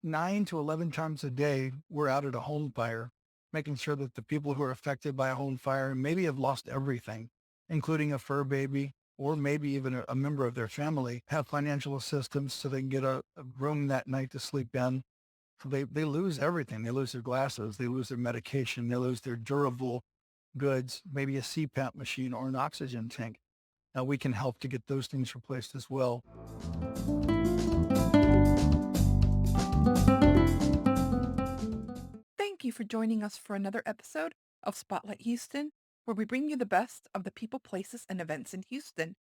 9 to 11 times a day, we're out at a home fire, making sure that the people who are affected by a home fire and maybe have lost everything, including a fur baby or maybe even a member of their family, have financial assistance so they can get a room that night to sleep in. They lose everything. They lose their glasses. They lose their medication. They lose their durable goods, maybe a CPAP machine or an oxygen tank. Now we can help to get those things replaced as well. Thank you for joining us for another episode of Spotlight Houston, where we bring you the best of the people, places, and events in Houston.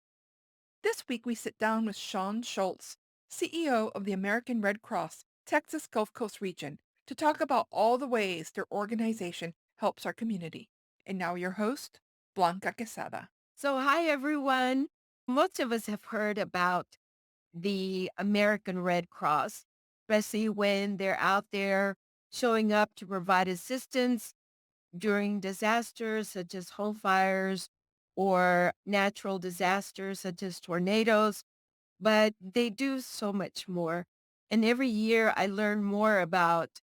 This week we sit down with Shawn Schultz, CEO of the American Red Cross, Texas Gulf Coast region, to talk about all the ways their organization helps our community. And now your host, Blanca Quezada. So, hi, everyone. Most of us have heard about the American Red Cross, especially when they're out there showing up to provide assistance during disasters such as home fires or natural disasters such as tornadoes. But they do so much more. And every year I learn more about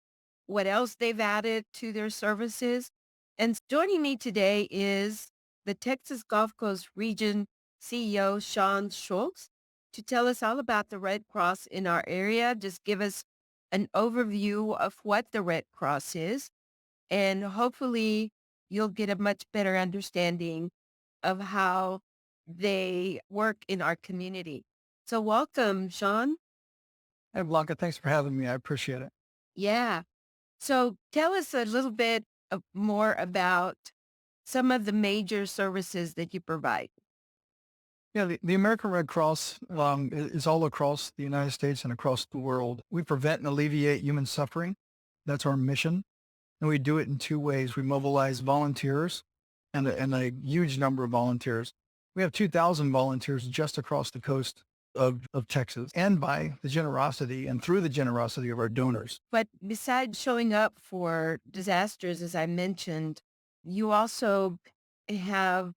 what else they've added to their services. And joining me today is the Texas Gulf Coast Region CEO, Shawn Schultz, to tell us all about the Red Cross in our area. Just give us an overview of what the Red Cross is, and hopefully you'll get a much better understanding of how they work in our community. So welcome, Shawn. Hey, Blanca, thanks for having me. I appreciate it. Yeah. So tell us a little bit more about some of the major services that you provide. Yeah, the American Red Cross is all across the United States and across the world. We prevent and alleviate human suffering. That's our mission. And we do it in two ways. We mobilize volunteers and a huge number of volunteers. We have 2,000 volunteers just across the coast of Texas, and by the generosity and through the generosity of our donors. But besides showing up for disasters, as I mentioned, you also have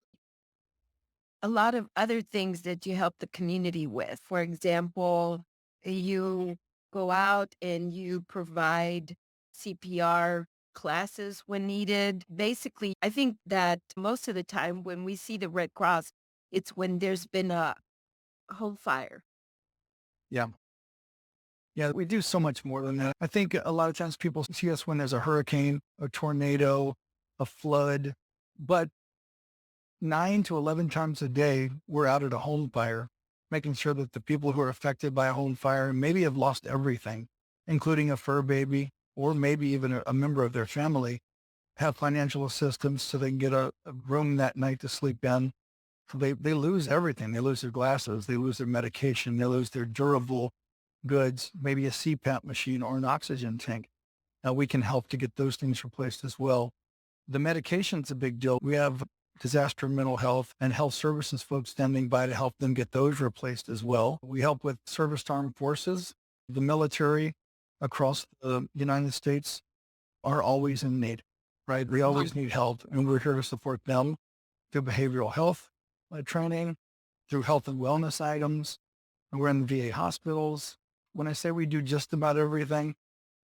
a lot of other things that you help the community with. For example, you go out and you provide CPR classes when needed. Basically, I think that most of the time when we see the Red Cross, it's when there's been a home fire. Yeah. Yeah, we do so much more than that. I think a lot of times people see us when there's a hurricane, a tornado, a flood, but 9 to 11 times a day, we're out at a home fire, making sure that the people who are affected by a home fire and maybe have lost everything, including a fur baby or maybe even a member of their family, have financial assistance so they can get a room that night to sleep in. So they lose everything. They lose their glasses. They lose their medication. They lose their durable goods, maybe a CPAP machine or an oxygen tank. Now we can help to get those things replaced as well. The medication's a big deal. We have disaster mental health and health services folks standing by to help them get those replaced as well. We help with service to armed forces. The military across the United States are always in need, right? They always need help, and we're here to support them through behavioral health training, through health and wellness items. And we're in the VA hospitals. When I say we do just about everything,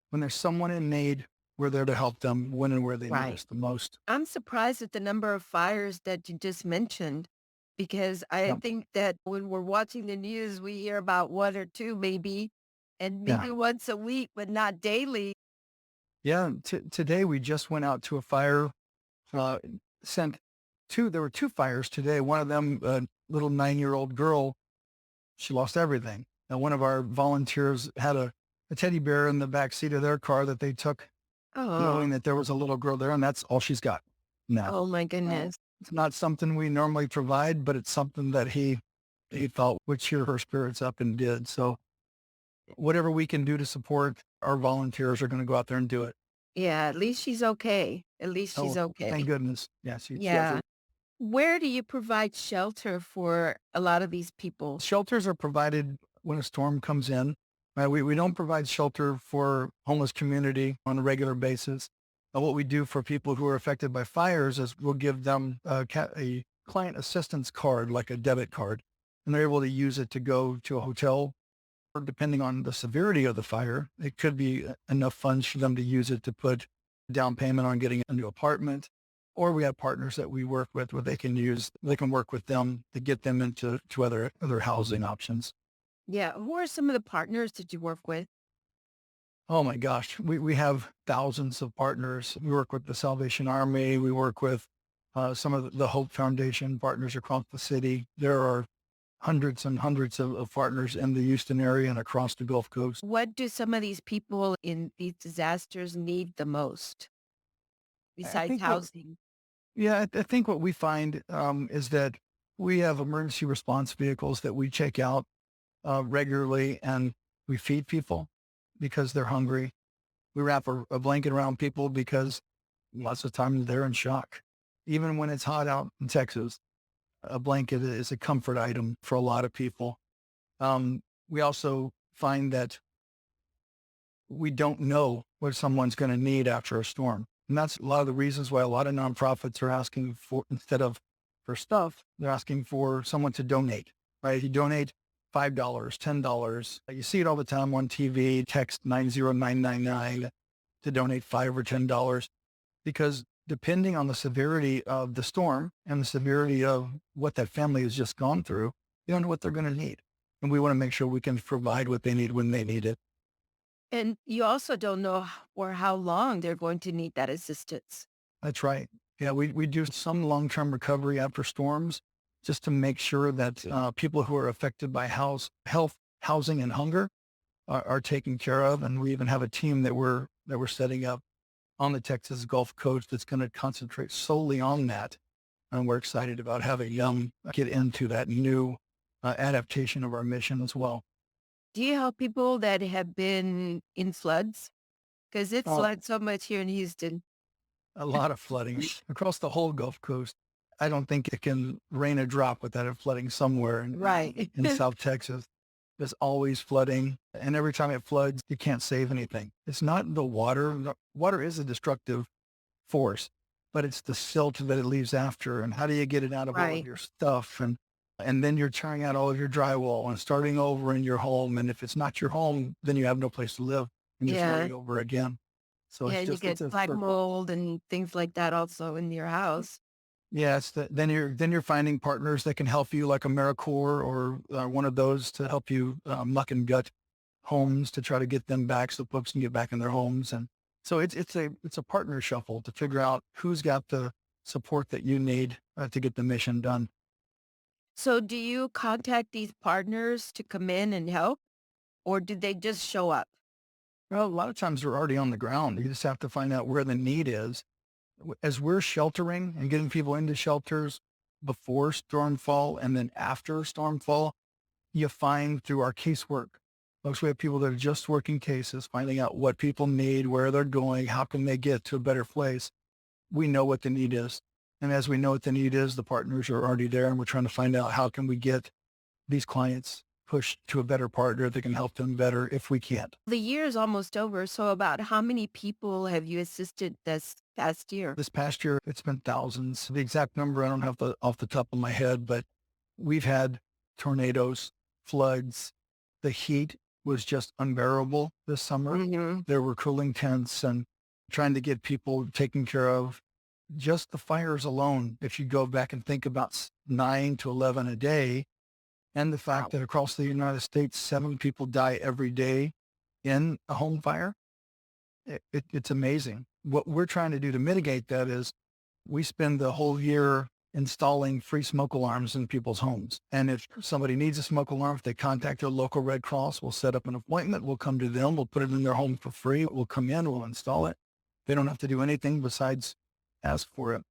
when there's someone in need, we're there to help them when and where they need Right. us the most. I'm surprised at the number of fires that you just mentioned because I Yeah. think that when we're watching the news, we hear about one or two maybe, and Yeah. maybe once a week, but not daily. Yeah. Today we just went out to a fire, uh, sent there were two fires today. One of them, a little 9-year-old girl, she lost everything. Now, one of our volunteers had a teddy bear in the back seat of their car that they took, knowing Oh, that there was a little girl there, and that's all she's got now. oh my Uh, goodness. it's not something we normally provide, but it's something that he felt would cheer her spirits up and did. So whatever we can do to support our volunteers are going to go out there and do it. Yeah, at least she's okay. At least she's Oh, thank okay. goodness. Yeah, Yeah. Where do you provide shelter for a lot of these people? shelters are provided when a storm comes in. We don't provide shelter for homeless community on a regular basis. What we do for people who are affected by fires is we'll give them a client assistance card, like a debit card, and they're able to use it to go to a hotel or depending on the severity of the fire, it could be enough funds for them to use it to put down payment on getting a new apartment. Or we have partners that we work with where they can work with them to get them into other housing options. Yeah. Who are some of the partners that you work with? Oh my gosh, we have thousands of partners. We work with the Salvation Army. We work with some of the Hope Foundation partners across the city. There are hundreds and hundreds of partners in the Houston area and across the Gulf Coast. What do some of these people in these disasters need the most I besides think what, housing? yeah, I think what we find is that we have emergency response vehicles that we check out regularly, and we feed people because they're hungry. We wrap a blanket around people because lots of times they're in shock. Even when it's hot out in Texas, a blanket is a comfort item for a lot of people. We also find that we don't know what someone's going to need after a storm. And that's a lot of the reasons why a lot of nonprofits are asking for, instead of for stuff, they're asking for someone to donate, right? If you donate $5, $10, you see it all the time on TV, text 90999 to donate $5 or $10, because depending on the severity of the storm and the severity of what that family has just gone through, you don't know what they're going to need. And we want to make sure we can provide what they need when they need it. And you also don't know for how long they're going to need that assistance. That's right. Yeah, we do some long-term recovery after storms just to make sure that people who are affected by health, housing, and hunger are taken care of. And we even have a team that we're setting up on the Texas Gulf Coast that's going to concentrate solely on that. And we're excited about having them get into that new adaptation of our mission as well. Do you help people that have been in floods? Because it Uh, floods so much here in Houston. a lot of flooding across the whole Gulf Coast. I don't think it can rain a drop without it flooding somewhere Right. in South Texas. There's always flooding. And every time it floods, you can't save anything. It's not the water. Water is a destructive force, but it's the silt that it leaves after. And how do you get it out of all of Right. your stuff? And then you're tearing out all of your drywall and starting over in your home. And if it's not your home, then you have no place to live and you're Yeah. starting over again. So Yeah, and you it's get a black circle. mold and things like that also in your house. Yeah, then you're finding partners that can help you, like AmeriCorps or one of those to help you muck and gut homes to try to get them back so folks can get back in their homes. And so it's a partner shuffle to figure out who's got the support that you need to get the mission done. So do you contact these partners to come in and help, or do they just show up? Well, a lot of times they're already on the ground. You just have to find out where the need is. As we're sheltering and getting people into shelters before stormfall and then after stormfall, you find through our casework. Folks, we have people that are just working cases, finding out what people need, where they're going, how can they get to a better place. We know what the need is. And as we know what the need is, the partners are already there and we're trying to find out how can we get these clients pushed to a better partner that can help them better if we can't. The year is almost over, so about how many people have you assisted this past year? This past year, it's been thousands. The exact number, I don't have off the top of my head, but we've had tornadoes, floods. The heat was just unbearable this summer. Mhm. There were cooling tents and trying to get people taken care of. Just the fires alone, if you go back and think about 9 to 11 a day, and the fact Wow. that across the United States, 7 people die every day in a home fire, it's amazing. What we're trying to do to mitigate that is we spend the whole year installing free smoke alarms in people's homes. And if somebody needs a smoke alarm, if they contact their local Red Cross, we'll set up an appointment. We'll come to them. We'll put it in their home for free. We'll come in. We'll install it. They don't have to do anything besides ask for it.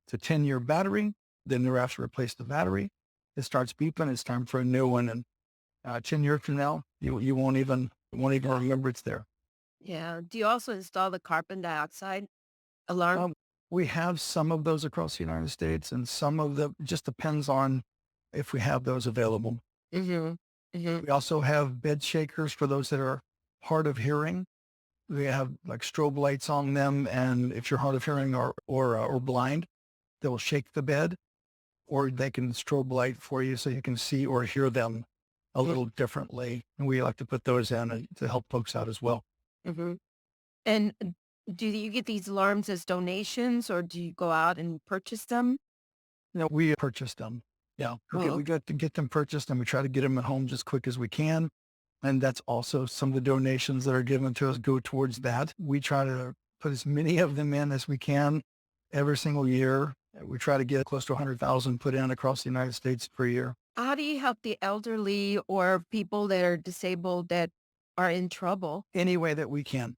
It's a 10-year battery. Then they're asked to replace the battery. It starts beeping. It's time for a new one. And 10 years from now, you won't even remember it's there. Yeah. Do you also install the carbon dioxide alarm? Um, we have some of those across the United States, and some of them just depends on if we have those available. Mhm. Mhm. We also have bed shakers for those that are hard of hearing. We have like strobe lights on them, and if you're hard of hearing or blind, they will shake the bed, or they can strobe light for you so you can see or hear them a little differently. And we like to put those in to help folks out as well. Mm-hmm. And do you get these alarms as donations or do you go out and purchase them? We purchased them. Yeah. Oh, We got to get them purchased and we try to get them at home as quick as we can. And that's also some of the donations that are given to us go towards that. We try to put as many of them in as we can every single year. We try to get close to 100,000 put in across the United States per year. how do you help the elderly or people that are disabled that are in trouble? Any way that we can,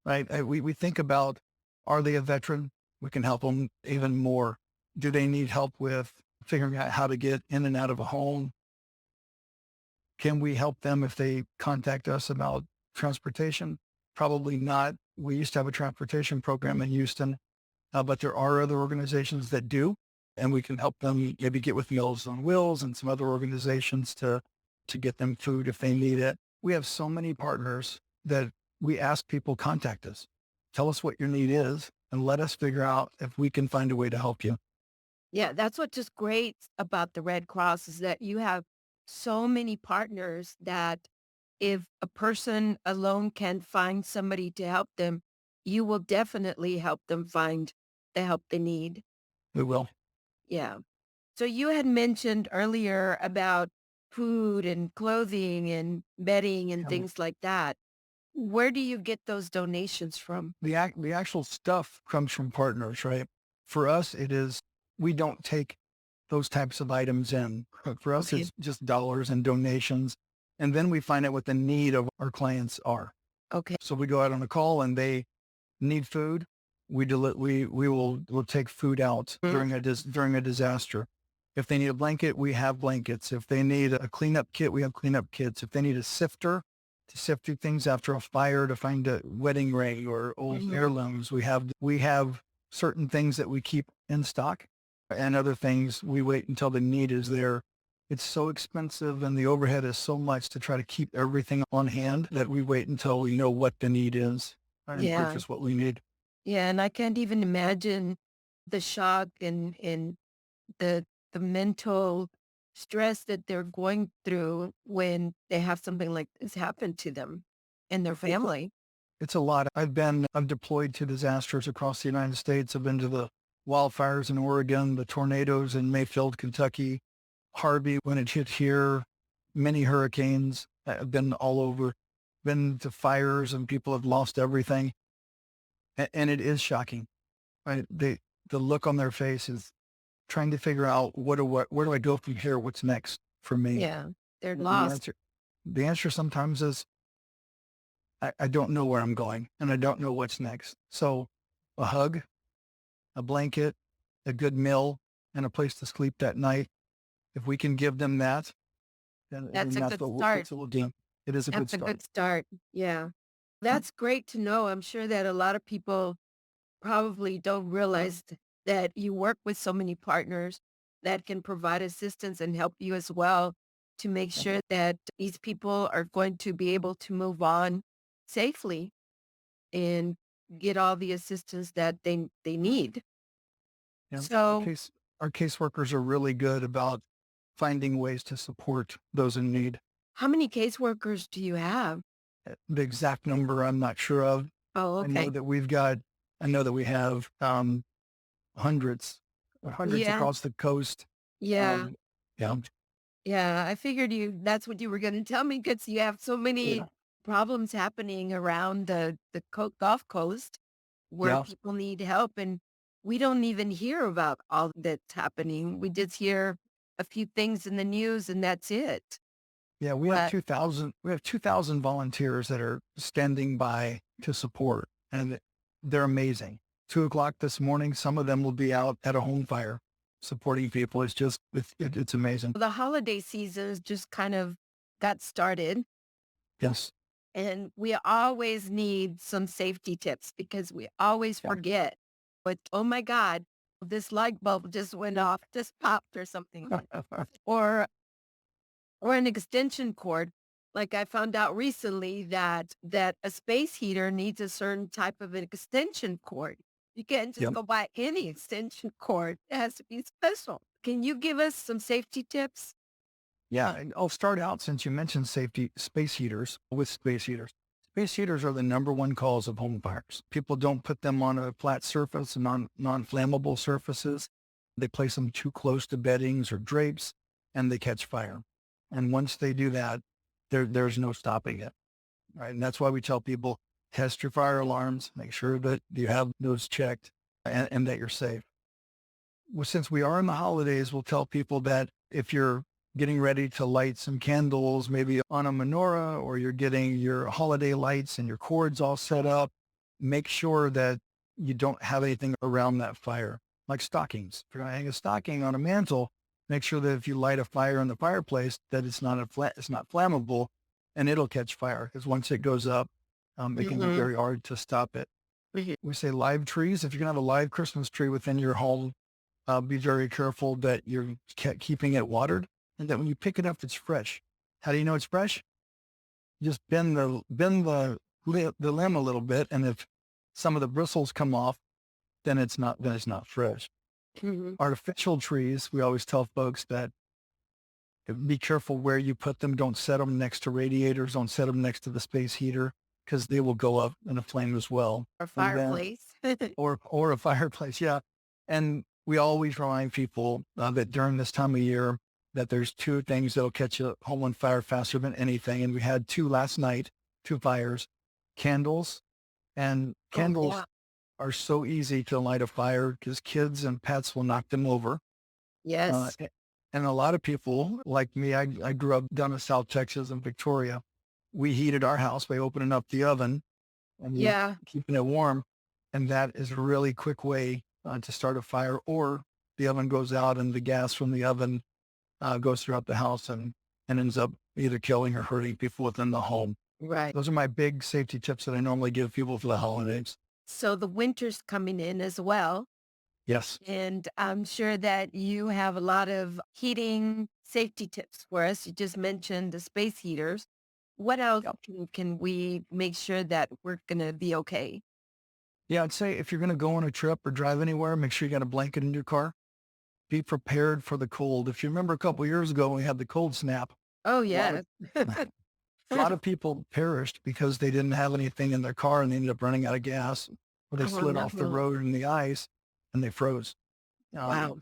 right? We think about, are they a veteran? We can help them even more. Do they need help with figuring out how to get in and out of a home? Can we help them if they contact us about transportation? Probably not. We used to have a transportation program in Houston, but there are other organizations that do, and we can help them maybe get with Meals on Wheels and some other organizations to get them food if they need it. We have so many partners that we ask people contact us, tell us what your need is, and let us figure out if we can find a way to help you. Yeah, that's what's just great about the Red Cross is that you have so many partners that if a person alone can't find somebody to help them, you will definitely help them find the help they need. We will. Yeah. So you had mentioned earlier about food and clothing and bedding and Um, things like that. Where do you get those donations from? the actual stuff comes from partners, right? For us, it is, we don't take those types of items in. For us, Okay. it's just dollars and donations. And then we find out what the need of our clients are. Okay. So we go out on a call and they need food. We'll take food out Mm. during a disaster. If they need a blanket, we have blankets. If they need a cleanup kit, we have cleanup kits. If they need a sifter to sift through things after a fire to find a wedding ring or old Mhm. heirlooms, we have certain things that we keep in stock and other things we wait until the need is there. It's so expensive and the overhead is so much to try to keep everything on hand that we wait until we know what the need is and Yeah. purchase what we need. Yeah. And I can't even imagine the shock and the the mental stress that they're going through when they have something like this happen to them and their It's family. It's a lot. I've deployed to disasters across the United States. I've been to the wildfires in Oregon, the tornadoes in Mayfield, Kentucky, Harvey when it hit here, many hurricanes. I've been all over, been to fires and people have lost everything. And it is shocking, right? The look on their face is trying to figure out where do I go from here? What's next for me? Yeah. They're The lost. answer, the answer sometimes is I don't know where I'm going and I don't know what's next. So a hug, a blanket, a good meal, and a place to sleep that night. If we can give them that, then That's a good start. that's what we'll do. It is a good That's a start. good start. Yeah. That's great to know. I'm sure that a lot of people probably don't realize that you work with so many partners that can provide assistance and help you as well to make Yeah. sure that these people are going to be able to move on safely and get all the assistance that they need. Yeah. So, Our caseworkers are really good about finding ways to support those in need. how many caseworkers do you have? The exact number I'm not sure of. Oh, I know okay. that we've got, I know that we have hundreds, hundreds Yeah. across the coast. Yeah. Um, yeah. Yeah, I figured that's what you were gonna tell me because you have so many Yeah. problems happening around the Gulf Coast where Yeah. people need help, and we don't even hear about all that's happening. We just hear a few things in the news, and that's it. Yeah, But 2,000 volunteers that are standing by to support, and they're amazing. 2 o'clock this morning, some of them will be out at a home fire supporting people. It's amazing. the holiday seasons just kind of got started, Yes. and we always need some safety tips because we always Yeah. forget. But, "Oh my god, this light bulb just went off, just popped," or something. Or an extension cord. Like I found out recently that a space heater needs a certain type of an extension cord. You can't just Yep. go buy any extension cord. It has to be special. Can you give us some safety tips? Yeah, and I'll start out since you mentioned safety, space heaters with space heaters. Space heaters are the number one cause of home fires. People don't put them on a flat surface, non-flammable surfaces. They place them too close to beddings or drapes and they catch fire. And once they do that, there's no stopping it. Right. And that's why we tell people test your fire alarms, make sure that you have those checked and that you're safe. Well, since we are in the holidays, we'll tell people that if you're getting ready to light some candles, maybe on a menorah, or you're getting your holiday lights and your cords all set up, make sure that you don't have anything around that fire, like stockings. If you're going to hang a stocking on a mantle, make sure that if you light a fire in the fireplace, that it's not flammable, and it'll catch fire. Because once it goes up, it can be Mhm. very hard to stop it. Mhm. We say live trees. If you're going to have a live Christmas tree within your home, be very careful that you're keeping it watered and that when you pick it up, it's fresh. How do you know it's fresh? Just bend the limb a little bit, and if some of the bristles come off, then it's not fresh. Mhm. Artificial trees, we always tell folks that be careful where you put them. Don't set them next to radiators. Don't set them next to the space heater because they will go up in a flame as well. Or And then fireplace. or a fireplace, yeah. And we always remind people that during this time of year that there's two things that'll catch a home on fire faster than anything. And we had two last night, two fires, candles. And Oh, candles yeah. are so easy to light a fire because kids and pets will knock them over. Uh, Yes. a- and a lot of people like me, I grew up down in South Texas and Victoria. We heated our house by opening up the oven and you Yeah. keeping it warm. And that is a really quick way to start a fire, or the oven goes out and the gas from the oven goes throughout the house and ends up either killing or hurting people within the home. Right. Those are my big safety tips that I normally give people for the holidays. So the winter's coming in as well. Yes. And I'm sure that you have a lot of heating safety tips for us. You just mentioned the space heaters. What else Yep. can we make sure that we're going to be okay? Yeah, I'd say if you're going to go on a trip or drive anywhere, make sure you got a blanket in your car. Be prepared for the cold. If you remember a couple years ago, we had the cold snap. Oh, A lot of yes. A lot of people perished because they didn't have anything in their car and they ended up running out of gas, or they Oh, slid off the no. road in the ice and they froze. Wow.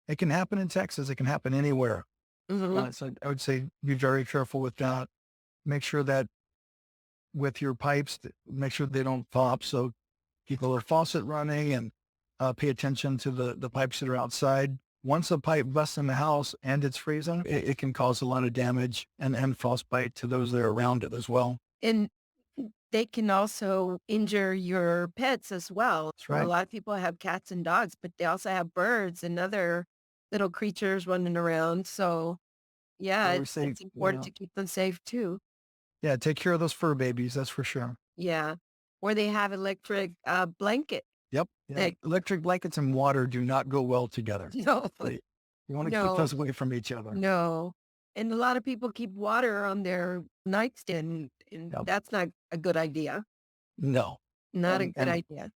It can happen in Texas. It can happen anywhere. Mhm. So I would say be very careful with that. Make sure that with your pipes, make sure they don't pop. So keep a little faucet running and pay attention to the pipes that are outside. Once a pipe busts in the house and it's freezing, it can cause a lot of damage and frostbite to those that are around it as well. And they can also injure your pets as well. That's A right. lot of people have cats and dogs, but they also have birds and other little creatures running around. So, yeah, Or we say, it's important to keep them safe too. yeah, take care of those fur babies. That's for sure. Yeah. Or they have electric blanket. Yep. Yeah. Like, Electric blankets and water do not go well together. no, They, you want to keep no, those away from each other. no. And a lot of people keep water on their nightstand, and Yep. that's not a good idea. No. Not a And, good and, idea.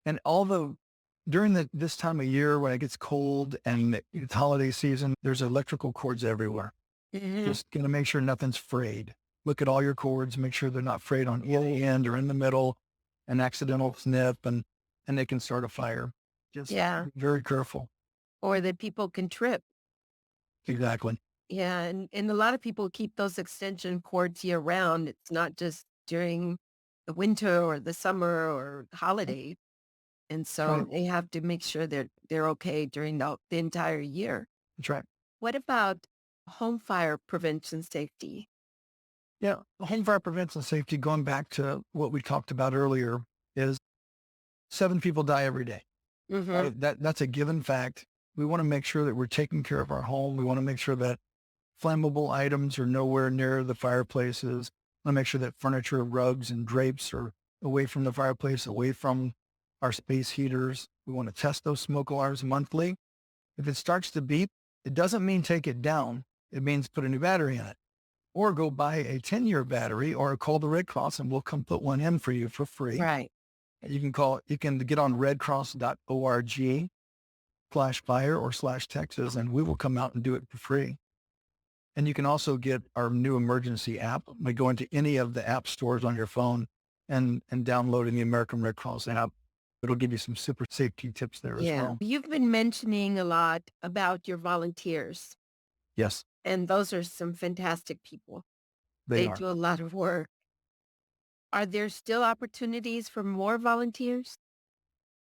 and although during this time of year when it gets cold and it's holiday season, there's electrical cords everywhere. Mhm. Just going to make sure nothing's frayed. Look at all your cords, make sure they're not frayed on any end or in the middle, an accidental snip and they can start a fire. Just Yeah. be very careful. Or that people can trip. Exactly. Yeah, and a lot of people keep those extension cords year round. It's not just during the winter or the summer or holiday. And That's right. so they have to make sure they're okay during the entire year. That's right. What about home fire prevention safety? Yeah. Home fire prevention safety, going back to what we talked about earlier, is 7 people die every day. Mhm. Right? That's a given fact. We want to make sure that we're taking care of our home. We want to make sure that flammable items are nowhere near the fireplaces. We want to make sure that furniture, rugs, and drapes are away from the fireplace, away from our space heaters. We want to test those smoke alarms monthly. If it starts to beep, it doesn't mean take it down. It means put a new battery in it. Or go buy a 10-year battery or call the Red Cross and we'll come put one in for you for free. Right. You can get on redcross.org/fire or /Texas and we will come out and do it for free. And you can also get our new emergency app by going to any of the app stores on your phone and downloading the American Red Cross app. It'll give you some super safety tips there as Yeah. well. You've been mentioning a lot about your volunteers, Yes, and those are some fantastic people. they They are. do a lot of work. Are there still opportunities for more volunteers?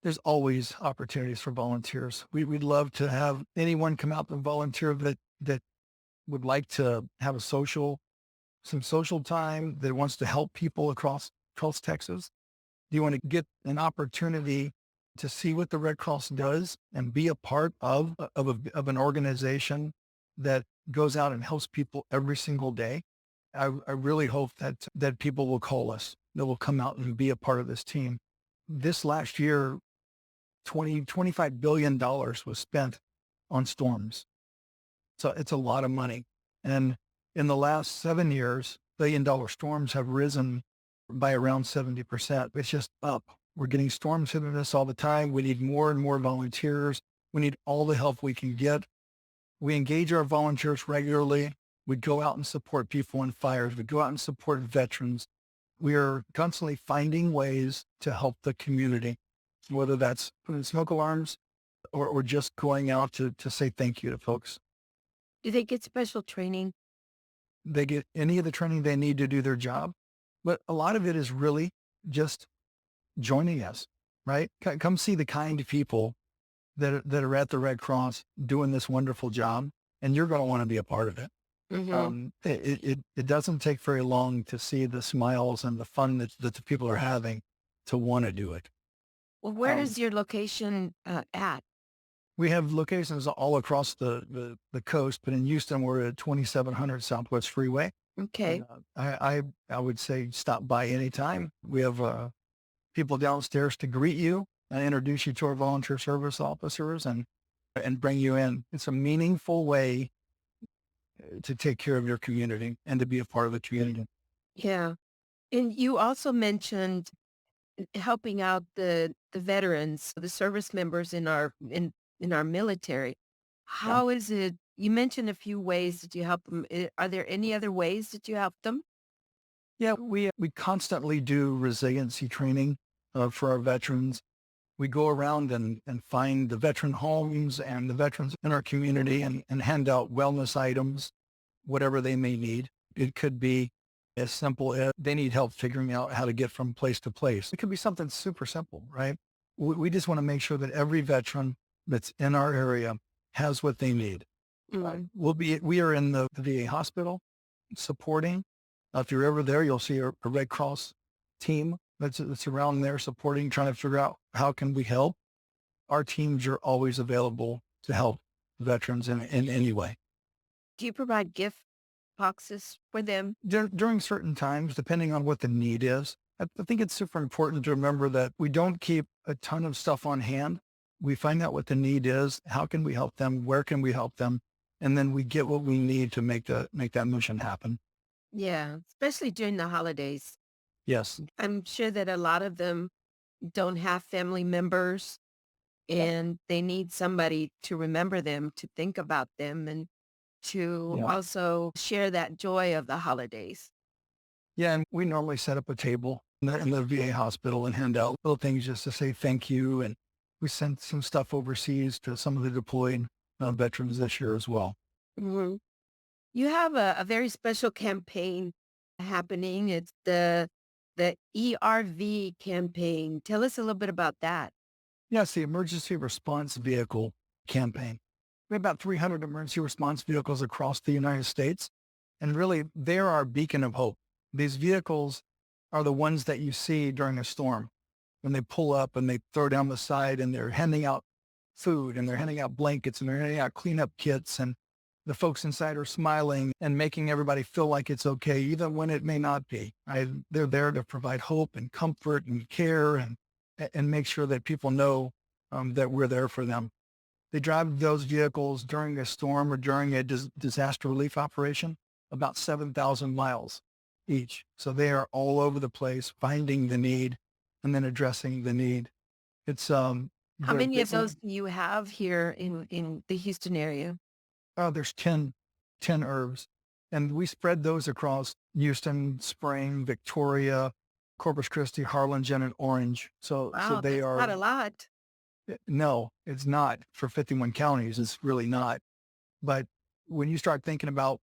There's always opportunities for volunteers. We'd love to have anyone come out and volunteer that would like to have some social time, that wants to help people across Texas. Do you want to get an opportunity to see what the Red Cross does and be a part of an organization that goes out and helps people every single day? I really hope that people will call us, that will come out and be a part of this team. This last year, $25 billion was spent on storms. So it's a lot of money. And in the last 7 years, $1 billion storms have risen by around 70%. It's just up. We're getting storms hitting us all the time. We need more and more volunteers. We need all the help we can get. We engage our volunteers regularly. We go out and support people in fires. We go out and support veterans. We are constantly finding ways to help the community, whether that's putting smoke alarms or just going out to say thank you to folks. Do they get special training? They get any of the training they need to do their job. But a lot of it is really just joining us, right? Come see the kind people that are at the Red Cross doing this wonderful job, and you're going to want to be a part of it. Hmm. It doesn't take very long to see the smiles and the fun that the people are having to want to do it. Well, where Um, is your location at? we have locations all across the coast, but in Houston, we're at 2700 Southwest Freeway. And Okay. I would say stop by anytime. We have people downstairs to greet you and introduce you to our volunteer service officers and bring you in. It's a meaningful way to take care of your community and to be a part of the community. Yeah. And you also mentioned helping out the veterans, the service members in our military. Yeah. How is it? You mentioned a few ways that you help them. Are there any other ways that you help them? Yeah, we constantly do resiliency training for our veterans. We go around and find the veteran homes and the veterans in our community and hand out wellness items, whatever they may need. It could be as simple as they need help figuring out how to get from place to place. It could be something super simple, right? We just want to make sure that every veteran that's in our area has what they need. Mm. We are in the VA hospital supporting. If you're ever there, you'll see a Red Cross team that's around there supporting, trying to figure out how can we help. Our teams are always available to help veterans in any way. Do you provide gift boxes for them? During certain times, depending on what the need is, I think it's super important to remember that we don't keep a ton of stuff on hand. We find out what the need is. How can we help them? Where can we help them? And then we get what we need to make that mission happen. Yeah, especially during the holidays. Yes. I'm sure that a lot of them don't have family members and they need somebody to remember them, to think about them, and to Yeah. also share that joy of the holidays. Yeah. And we normally set up a table in the VA hospital and hand out little things just to say thank you. And we sent some stuff overseas to some of the deployed veterans this year as well. Mhm. You have a very special campaign happening. It's the ERV campaign. Tell us a little bit about that. Yes, the Emergency Response Vehicle campaign. We have about 300 emergency response vehicles across the United States. And really, they're our beacon of hope. These vehicles are the ones that you see during a storm when they pull up and they throw down the side and they're handing out food and they're handing out blankets and they're handing out cleanup kits. And the folks inside are smiling and making everybody feel like it's okay, even when it may not be. Right? They're there to provide hope and comfort and care and make sure that people know that we're there for them. They drive those vehicles during a storm or during a disaster relief operation, about 7,000 miles each. So they are all over the place, finding the need and then addressing the need. It's How they're, many they, of those do you have here in the Houston area? there's 10 ERVs. And we spread those across Houston, Spring, Victoria, Corpus Christi, Harlingen, and Orange. So Wow, they that's not are, a lot. no, it's not for 51 counties. It's really not. But when you start thinking about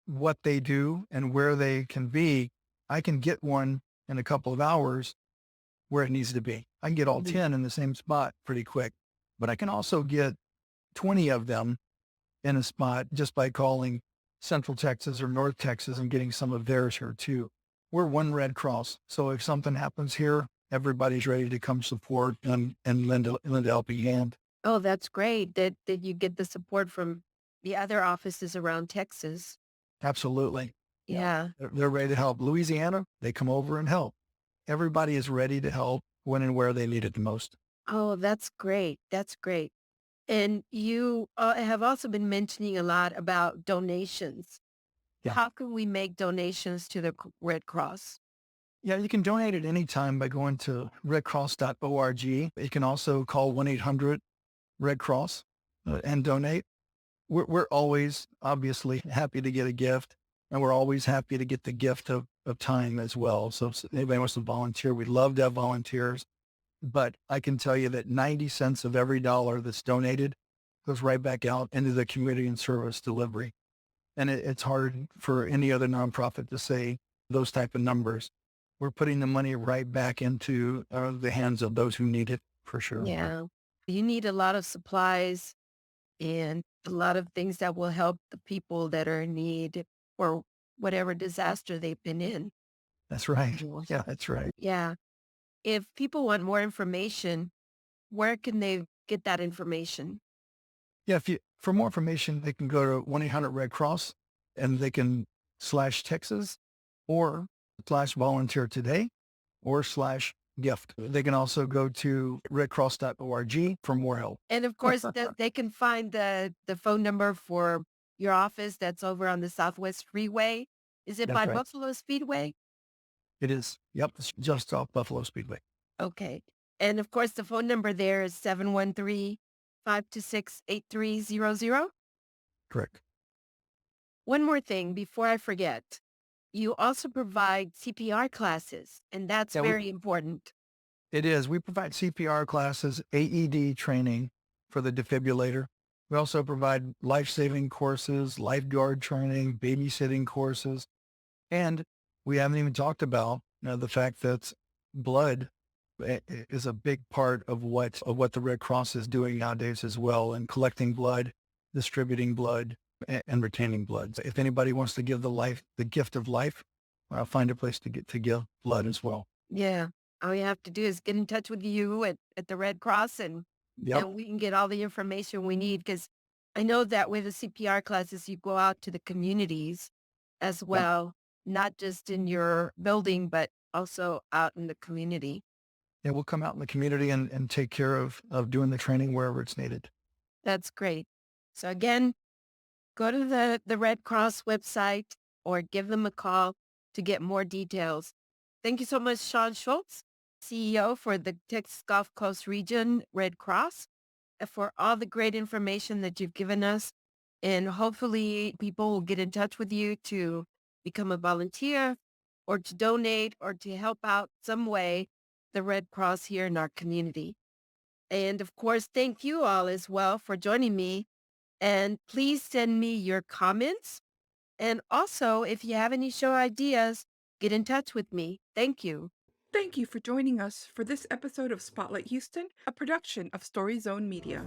what they do and where they can be, I can get one in a couple of hours where it needs to be. I can get all Mhm. 10 in the same spot pretty quick, but I can also get 20 of them in a spot just by calling Central Texas or North Texas and getting some of theirs here too. We're one Red Cross. So if something happens here, everybody's ready to come support and lend a helping hand. Oh, that's great that you get the support from the other offices around Texas. Absolutely. Yeah. Yeah. They're ready to help. Louisiana, they come over and help. Everybody is ready to help when and where they need it the most. Oh, that's great. That's great. And you have also been mentioning a lot about donations. Yeah. How can we make donations to the Red Cross? Yeah, you can donate at any time by going to redcross.org. You can also call 1-800 Red Cross and donate. We're always obviously happy to get a gift, and we're always happy to get the gift of time as well. So if anybody wants to volunteer, we'd love to have volunteers. But I can tell you that 90 cents of every dollar that's donated goes right back out into the community and service delivery. And it's hard for any other nonprofit to say those type of numbers. We're putting the money right back into the hands of those who need it for sure. Yeah. You need a lot of supplies and a lot of things that will help the people that are in need for whatever disaster they've been in. That's right. Yeah. Yeah, that's right. Yeah. If people want more information, where can they get that information? Yeah, for more information, they can go to 1-800 Red Cross and they can /Texas or /volunteer today or /gift. They can also go to redcross.org for more help. And of course, they can find the phone number for your office that's over on the Southwest Freeway. Is it That's by right. Buffalo Speedway? It is. Yep. It's just off Buffalo Speedway. Okay. And of course, the phone number there is 713-526-8300. Correct. One more thing before I forget. You also provide CPR classes, and that's Yeah, very important. it is. We provide CPR classes, AED training for the defibrillator. We also provide life-saving courses, lifeguard training, babysitting courses. And we haven't even talked about the fact that blood is a big part of what the Red Cross is doing nowadays as well, and collecting blood, distributing blood, and retaining blood. If anybody wants to give the gift of life, I'll find a place to give blood as well. Yeah. All you have to do is get in touch with you at the Red Cross Yep. and we can get all the information we need because I know that with the CPR classes, you go out to the communities as Yep. well, not just in your building, but also out in the community. Yeah, we'll come out in the community and take care of doing the training wherever it's needed. That's great. So again, go to the Red Cross website or give them a call to get more details. Thank you so much, Shawn Schultz, CEO for the Texas Gulf Coast Region Red Cross, for all the great information that you've given us. And hopefully people will get in touch with you to become a volunteer or to donate or to help out some way the Red Cross here in our community. And of course, thank you all as well for joining me. And please send me your comments. And also, if you have any show ideas, get in touch with me. Thank you. Thank you for joining us for this episode of Spotlight Houston, a production of Story Zone Media.